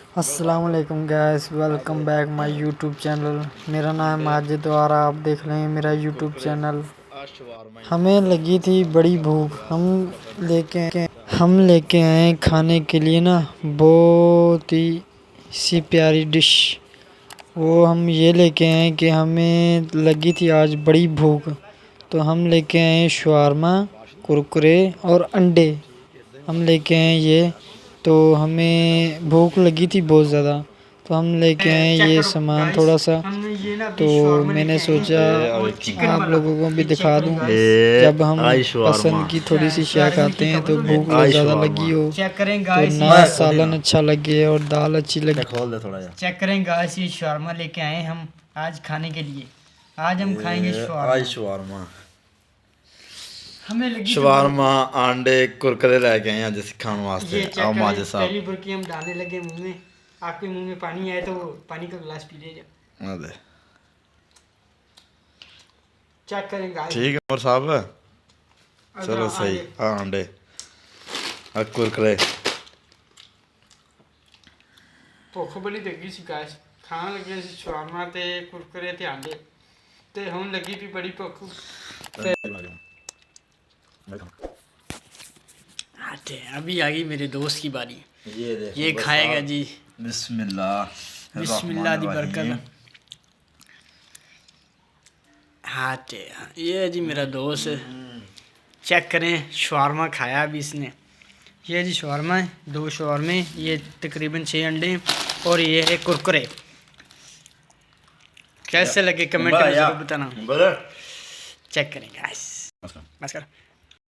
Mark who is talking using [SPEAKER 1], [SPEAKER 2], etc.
[SPEAKER 1] अस्सलाम वालेकुम gas, welcome back my YouTube channel. मेरा नाम है माजिद और आप देख रहे हैं मेरा यूट्यूब चैनल। हमें लगी थी बड़ी भूख, हम लेके आए खाने के लिए ना बहुत ही सी प्यारी डिश। वो हम ये लेके आए कि हमें लगी थी आज बड़ी भूख, तो हम लेके आए शवारमा, कुरकुरे और अंडे। हम लेके आए ये, तो हमें भूख लगी थी बहुत ज़्यादा, तो हम लेके आए ये सामान थोड़ा सा। तो मैंने सोचा आप लोगों को भी दिखा दूं, जब हम पसंद की थोड़ी सी शेयर खाते हैं तो भूख ज़्यादा लगी हो तो ना सालन अच्छा लगे और दाल अच्छी लगे।
[SPEAKER 2] चेक करें गाइस, ये शवारमा लेके आए हम आज खाने के लिए। आज हम खाएंगे शवारमा।
[SPEAKER 3] शवारमा आंडे कुरकुरे लेके आए आज खाने वास्ते। आओ माजिद साहब,
[SPEAKER 2] पहली बुरकी हम डालने लगे मुंह में। आपके मुंह में पानी आए तो पानी का गिलास पी लीजिए। चेक करें गाइस।
[SPEAKER 3] ठीक है उमर साहब, चलो सही। आंडे कुरकुरे
[SPEAKER 2] भुख बड़ी लगी सी गाइस, खान लगे सी शवारमा ते कुरकुरे ते आंडे, ते हम लगी भी बड़ी भुख। अभी आ गई मेरे दोस्त की बारी। ये खाएगा जी।
[SPEAKER 3] बिस्मिल्लाह
[SPEAKER 2] बिस्मिल्लाह दी बरकत। हाँ ये जी मेरा दोस्त, चेक करें शवारमा खाया अभी इसने। ये जी शवारमा है, 2 शवारमे, ये तकरीबन 6 अंडे और ये है कुरकुरे। कैसे लगे कमेंट में जरूर बताना। चेक करें गाइस, बस कर।